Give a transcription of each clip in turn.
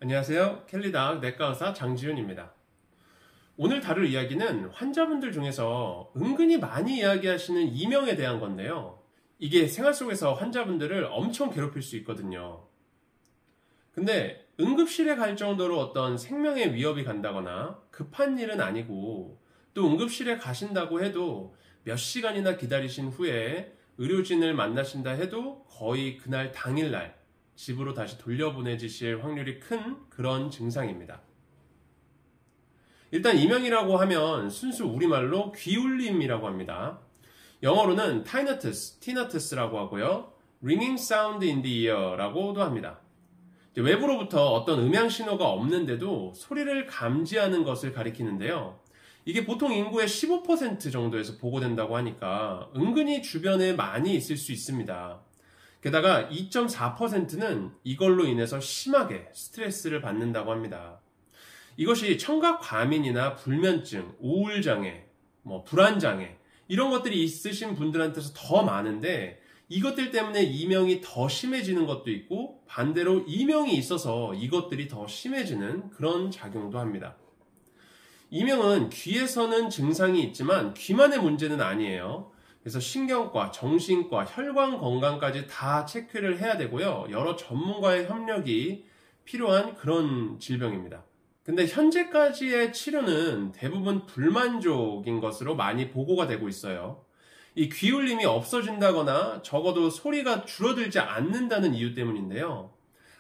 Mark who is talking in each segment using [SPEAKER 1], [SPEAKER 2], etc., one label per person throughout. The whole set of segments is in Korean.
[SPEAKER 1] 안녕하세요. 켈리다학 내과의사 장지훈입니다. 오늘 다룰 이야기는 환자분들 중에서 은근히 많이 이야기하시는 이명에 대한 건데요. 이게 생활 속에서 환자분들을 엄청 괴롭힐 수 있거든요. 근데 응급실에 갈 정도로 어떤 생명의 위협이 간다거나 급한 일은 아니고 또 응급실에 가신다고 해도 몇 시간이나 기다리신 후에 의료진을 만나신다 해도 거의 그날 당일날 집으로 다시 돌려보내지실 확률이 큰 그런 증상입니다. 일단 이명이라고 하면 순수 우리말로 귀울림이라고 합니다. 영어로는 tinnitus라고 하고요. ringing sound in the ear라고도 합니다. 외부로부터 어떤 음향 신호가 없는데도 소리를 감지하는 것을 가리키는데요. 이게 보통 인구의 15% 정도에서 보고된다고 하니까 은근히 주변에 많이 있을 수 있습니다. 게다가 2.4%는 이걸로 인해서 심하게 스트레스를 받는다고 합니다. 이것이 청각과민이나 불면증, 우울장애, 불안장애 이런 것들이 있으신 분들한테서 더 많은데 이것들 때문에 이명이 더 심해지는 것도 있고 반대로 이명이 있어서 이것들이 더 심해지는 그런 작용도 합니다. 이명은 귀에서는 증상이 있지만 귀만의 문제는 아니에요. 그래서 신경과, 정신과, 혈관 건강까지 다 체크를 해야 되고요. 여러 전문가의 협력이 필요한 그런 질병입니다. 근데 현재까지의 치료는 대부분 불만족인 것으로 많이 보고가 되고 있어요. 이 귀울림이 없어진다거나 적어도 소리가 줄어들지 않는다는 이유 때문인데요.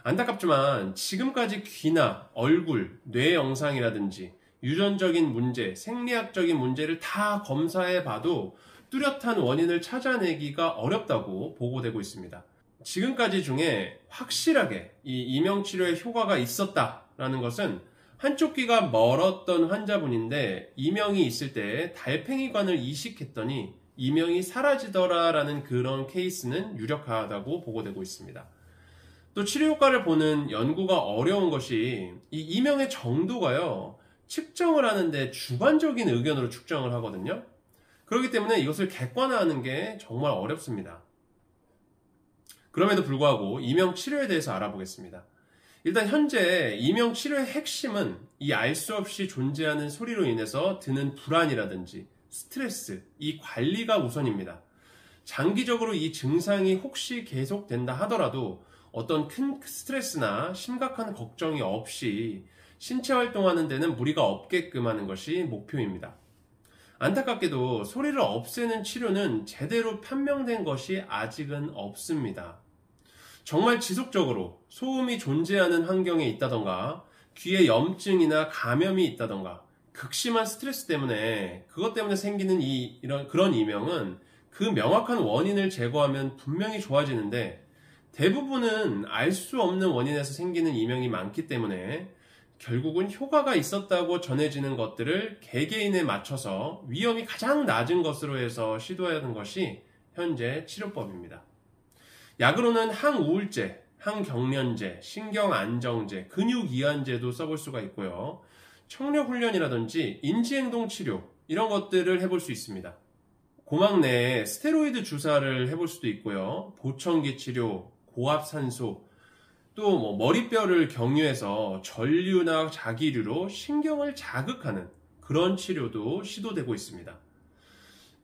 [SPEAKER 1] 안타깝지만 지금까지 귀나 얼굴, 뇌 영상이라든지 유전적인 문제, 생리학적인 문제를 다 검사해 봐도 뚜렷한 원인을 찾아내기가 어렵다고 보고되고 있습니다. 지금까지 중에 확실하게 이 이명치료에 효과가 있었다라는 것은 한쪽 귀가 멀었던 환자분인데 이명이 있을 때 달팽이관을 이식했더니 이명이 사라지더라라는 그런 케이스는 유력하다고 보고되고 있습니다. 또 치료 효과를 보는 연구가 어려운 것이 이 이명의 정도가요, 측정을 하는데 주관적인 의견으로 측정을 하거든요. 그렇기 때문에 이것을 객관화하는 게 정말 어렵습니다. 그럼에도 불구하고 이명 치료에 대해서 알아보겠습니다. 일단 현재 이명 치료의 핵심은 이 알 수 없이 존재하는 소리로 인해서 드는 불안이라든지 스트레스, 이 관리가 우선입니다. 장기적으로 이 증상이 혹시 계속된다 하더라도 어떤 큰 스트레스나 심각한 걱정이 없이 신체 활동하는 데는 무리가 없게끔 하는 것이 목표입니다. 안타깝게도 소리를 없애는 치료는 제대로 판명된 것이 아직은 없습니다. 정말 지속적으로 소음이 존재하는 환경에 있다던가 귀에 염증이나 감염이 있다던가 극심한 스트레스 때문에 그것 때문에 생기는 그런 이명은 그 명확한 원인을 제거하면 분명히 좋아지는데 대부분은 알 수 없는 원인에서 생기는 이명이 많기 때문에 결국은 효과가 있었다고 전해지는 것들을 개개인에 맞춰서 위험이 가장 낮은 것으로 해서 시도하는 것이 현재 치료법입니다. 약으로는 항우울제, 항경련제, 신경안정제, 근육이완제도 써볼 수가 있고요. 청력훈련이라든지 인지행동치료 이런 것들을 해볼 수 있습니다. 고막 내에 스테로이드 주사를 해볼 수도 있고요. 보청기 치료, 고압산소, 또 머리뼈를 경유해서 전류나 자기류로 신경을 자극하는 그런 치료도 시도되고 있습니다.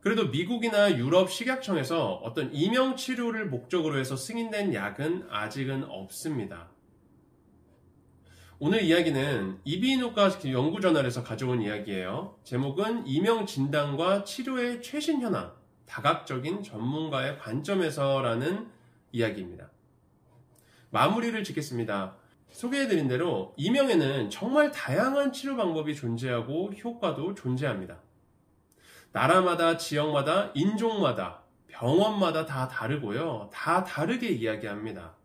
[SPEAKER 1] 그래도 미국이나 유럽 식약청에서 어떤 이명 치료를 목적으로 해서 승인된 약은 아직은 없습니다. 오늘 이야기는 이비인후과 연구저널에서 가져온 이야기예요. 제목은 이명 진단과 치료의 최신 현황, 다각적인 전문가의 관점에서라는 이야기입니다. 마무리를 짓겠습니다. 소개해드린 대로 이명에는 정말 다양한 치료 방법이 존재하고 효과도 존재합니다. 나라마다, 지역마다, 인종마다, 병원마다 다 다르고요. 다 다르게 이야기합니다.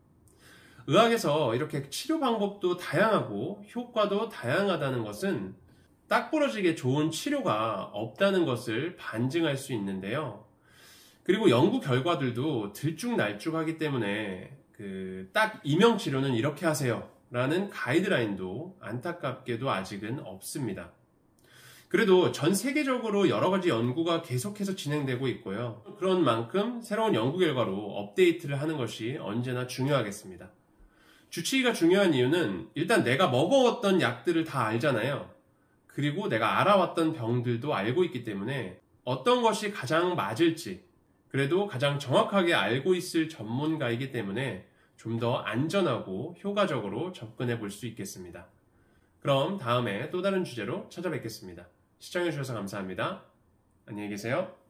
[SPEAKER 1] 의학에서 이렇게 치료 방법도 다양하고 효과도 다양하다는 것은 딱 부러지게 좋은 치료가 없다는 것을 반증할 수 있는데요. 그리고 연구 결과들도 들쭉날쭉하기 때문에 딱 이명 치료는 이렇게 하세요 라는 가이드라인도 안타깝게도 아직은 없습니다. 그래도 전 세계적으로 여러 가지 연구가 계속해서 진행되고 있고요. 그런 만큼 새로운 연구 결과로 업데이트를 하는 것이 언제나 중요하겠습니다. 주치의가 중요한 이유는 일단 내가 먹어왔던 약들을 다 알잖아요. 그리고 내가 알아왔던 병들도 알고 있기 때문에 어떤 것이 가장 맞을지, 그래도 가장 정확하게 알고 있을 전문가이기 때문에 좀 더 안전하고 효과적으로 접근해 볼 수 있겠습니다. 그럼 다음에 또 다른 주제로 찾아뵙겠습니다. 시청해주셔서 감사합니다. 안녕히 계세요.